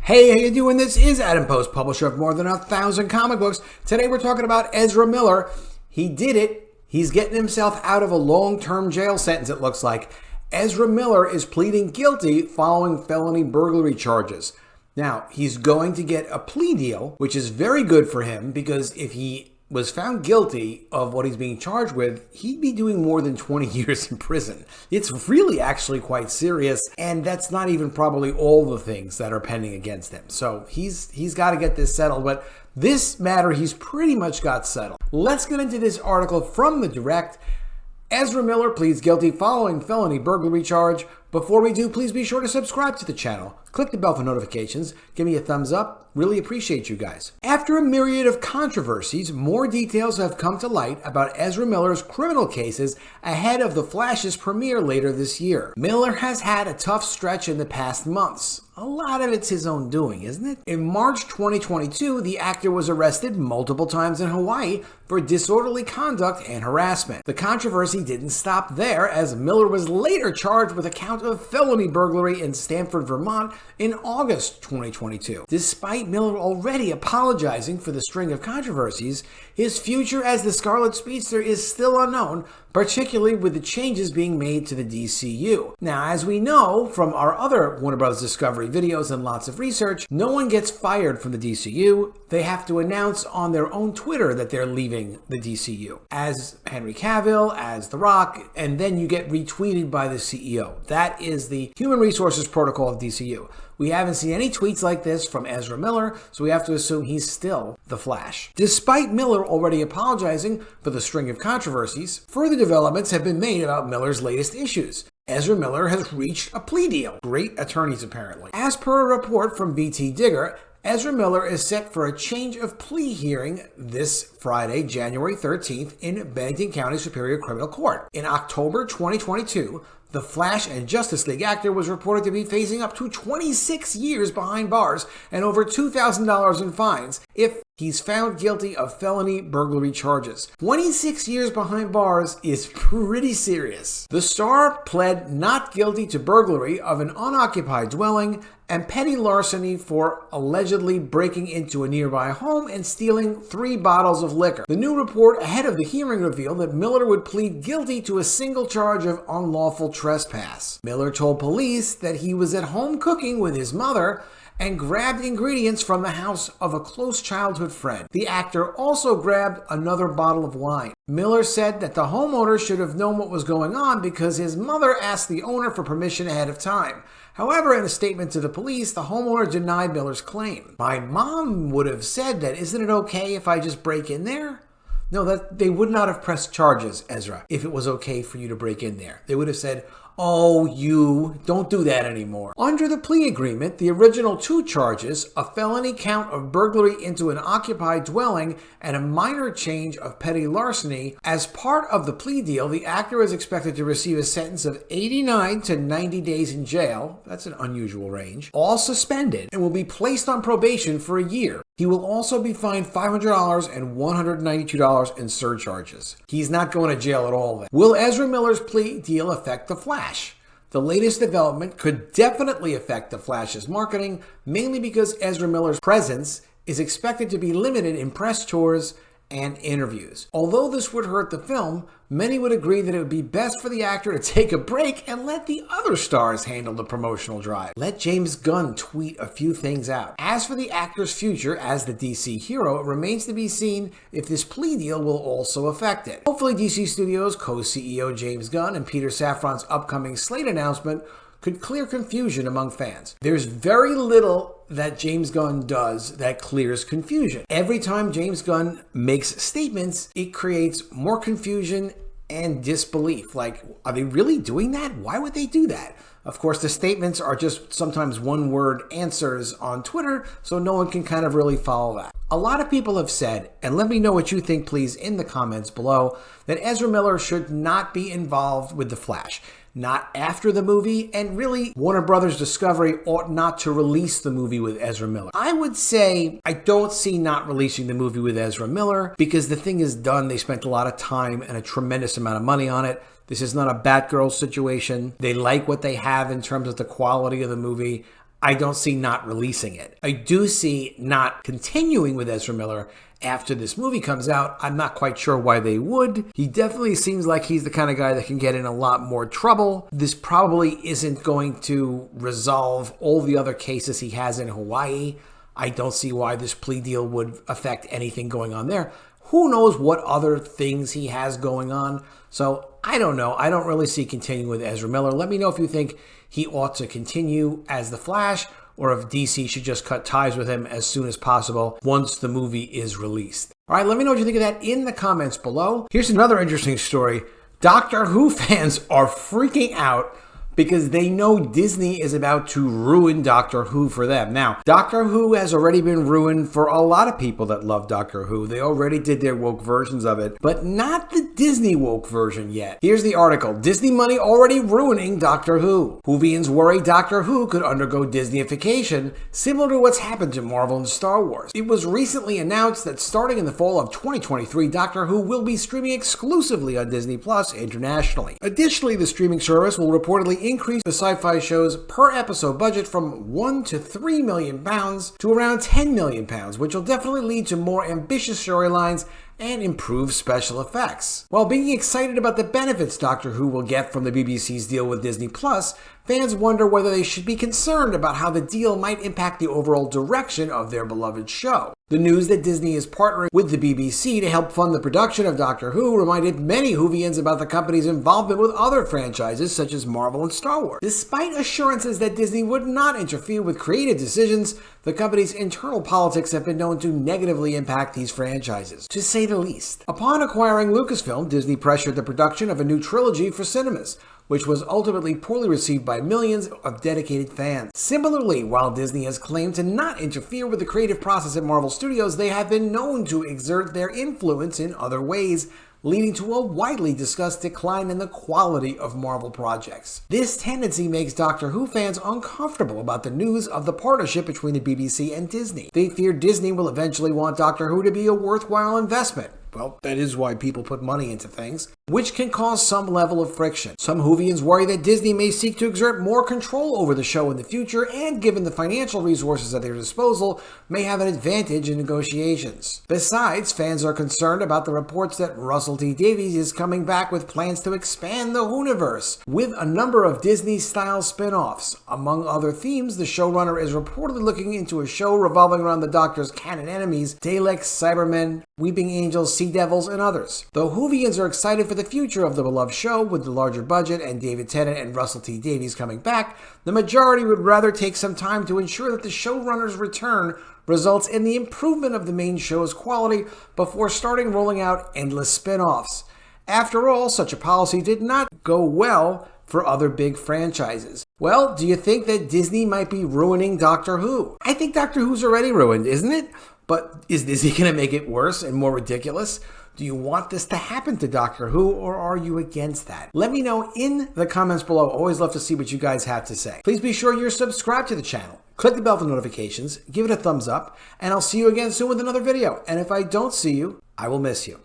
Hey, how you doing? This is Adam Post, publisher of more than 1,000 comic books. Today we're talking about Ezra Miller. He did it. He's getting himself out of a long-term jail sentence, it looks like. Ezra Miller is pleading guilty following felony burglary charges. Now, he's going to get a plea deal, which is very good for him because if he was found guilty of what he's being charged with, he'd be doing more than 20 years in prison. It's really actually quite serious, and that's not even probably all the things that are pending against him. So he's got to get this settled, but this matter he's pretty much got settled. Let's get into this article from the Direct. Ezra Miller pleads guilty following felony burglary charge. Before we do, please be sure to subscribe to the channel. Click the bell for notifications. Give me a thumbs up. Really appreciate you guys. After a myriad of controversies, more details have come to light about Ezra Miller's criminal cases ahead of The Flash's premiere later this year. Miller has had a tough stretch in the past months. A lot of it's his own doing, isn't it? In March 2022, the actor was arrested multiple times in Hawaii for disorderly conduct and harassment. The controversy didn't stop there, as Miller was later charged with a count of felony burglary in Stamford, Vermont in August 2022. Despite Miller already apologizing for the string of controversies, his future as the Scarlet Speedster is still unknown, particularly with the changes being made to the DCU. Now, as we know from our other Warner Bros. Discovery videos and lots of research, no one gets fired from the DCU. They have to announce on their own Twitter that they're leaving the DCU. As Henry Cavill, as The Rock, and then you get retweeted by the CEO. That is the human resources protocol of DCU. We haven't seen any tweets like this from Ezra Miller, so we have to assume he's still the Flash. Despite Miller already apologizing for the string of controversies, further developments have been made about Miller's latest issues. Ezra Miller has reached a plea deal. Great attorneys, apparently. As per a report from BT Digger, Ezra Miller is set for a change of plea hearing this Friday, January 13th, in Bennington County Superior Criminal Court. In October 2022, the Flash and Justice League actor was reported to be facing up to 26 years behind bars and over $2,000 in fines if he's found guilty of felony burglary charges. 26 years behind bars is pretty serious. The star pled not guilty to burglary of an unoccupied dwelling and petty larceny for allegedly breaking into a nearby home and stealing 3 bottles of liquor. The new report ahead of the hearing revealed that Miller would plead guilty to a single charge of unlawful trespass. Miller told police that he was at home cooking with his mother and grabbed ingredients from the house of a close childhood friend. The actor also grabbed another bottle of wine. Miller said that the homeowner should have known what was going on because his mother asked the owner for permission ahead of time. However, in a statement to the police, the homeowner denied Miller's claim. My mom would have said that, isn't it okay if I just break in there? No, that they would not have pressed charges, Ezra, if it was okay for you to break in there. They would have said, oh, you, don't do that anymore. Under the plea agreement, the original 2 charges, a felony count of burglary into an occupied dwelling and a minor change of petty larceny. As part of the plea deal, the actor is expected to receive a sentence of 89 to 90 days in jail. That's an unusual range. All suspended, and will be placed on probation for a year. He will also be fined $500 and $192 in surcharges. He's not going to jail at all then. Will Ezra Miller's plea deal affect The Flash? The latest development could definitely affect The Flash's marketing, mainly because Ezra Miller's presence is expected to be limited in press tours and interviews. Although this would hurt the film, many would agree that it would be best for the actor to take a break and let the other stars handle the promotional drive. Let James Gunn tweet a few things out. As for the actor's future as the DC hero, it remains to be seen if this plea deal will also affect it. Hopefully DC Studios co-CEO James Gunn and Peter Safran's upcoming slate announcement could clear confusion among fans. There's very little that James Gunn does that clears confusion. Every time James Gunn makes statements, it creates more confusion and disbelief. Like, are they really doing that? Why would they do that? Of course, the statements are just sometimes one-word answers on Twitter, so no one can kind of really follow that. A lot of people have said, and let me know what you think please in the comments below, that Ezra Miller should not be involved with The Flash. Not after the movie, and really Warner Bros. Discovery ought not to release the movie with Ezra Miller. I would say I don't see not releasing the movie with Ezra Miller because the thing is done. They spent a lot of time and a tremendous amount of money on it. This is not a Batgirl situation. They like what they have in terms of the quality of the movie. I don't see not releasing it. I do see not continuing with Ezra Miller after this movie comes out. I'm not quite sure why they would. He definitely seems like he's the kind of guy that can get in a lot more trouble. This probably isn't going to resolve all the other cases he has in Hawaii. I don't see why this plea deal would affect anything going on there. Who knows what other things he has going on? So I don't know. I don't really see continuing with Ezra Miller. Let me know if you think he ought to continue as the Flash, or if DC should just cut ties with him as soon as possible once the movie is released. All right, let me know what you think of that in the comments below. Here's another interesting story. Doctor Who fans are freaking out because they know Disney is about to ruin Doctor Who for them. Now, Doctor Who has already been ruined for a lot of people that love Doctor Who. They already did their woke versions of it, but not the Disney woke version yet. Here's the article. Disney money already ruining Doctor Who. Whovians worry Doctor Who could undergo Disneyification, similar to what's happened to Marvel and Star Wars. It was recently announced that starting in the fall of 2023, Doctor Who will be streaming exclusively on Disney Plus internationally. Additionally, the streaming service will reportedly increase the sci-fi show's per episode budget from £1 to £3 million to around £10 million, which will definitely lead to more ambitious storylines and improved special effects. While being excited about the benefits Doctor Who will get from the BBC's deal with Disney Plus, fans wonder whether they should be concerned about how the deal might impact the overall direction of their beloved show. The news that Disney is partnering with the BBC to help fund the production of Doctor Who reminded many Whovians about the company's involvement with other franchises such as Marvel and Star Wars. Despite assurances that Disney would not interfere with creative decisions, the company's internal politics have been known to negatively impact these franchises, to say the least. Upon acquiring Lucasfilm, Disney pressured the production of a new trilogy for cinemas, which was ultimately poorly received by millions of dedicated fans. Similarly, while Disney has claimed to not interfere with the creative process at Marvel Studios, they have been known to exert their influence in other ways, leading to a widely discussed decline in the quality of Marvel projects. This tendency makes Doctor Who fans uncomfortable about the news of the partnership between the BBC and Disney. They fear Disney will eventually want Doctor Who to be a worthwhile investment. Well, that is why people put money into things, which can cause some level of friction. Some Whovians worry that Disney may seek to exert more control over the show in the future, and given the financial resources at their disposal, may have an advantage in negotiations. Besides, fans are concerned about the reports that Russell T Davies is coming back with plans to expand the Whoniverse with a number of Disney-style spin-offs. Among other themes, the showrunner is reportedly looking into a show revolving around the Doctor's canon enemies, Daleks, Cybermen, Weeping Angels, Sea Devils, and others. Though Whovians are excited for the future of the beloved show with the larger budget and David Tennant and Russell T Davies coming back, the majority would rather take some time to ensure that the showrunner's return results in the improvement of the main show's quality before starting rolling out endless spin-offs. After all, such a policy did not go well for other big franchises. Well, do you think that Disney might be ruining Doctor Who? I think Doctor Who's already ruined, isn't it? But is Disney going to make it worse and more ridiculous? Do you want this to happen to Doctor Who, or are you against that? Let me know in the comments below. Always love to see what you guys have to say. Please be sure you're subscribed to the channel. Click the bell for notifications, give it a thumbs up, and I'll see you again soon with another video. And if I don't see you, I will miss you.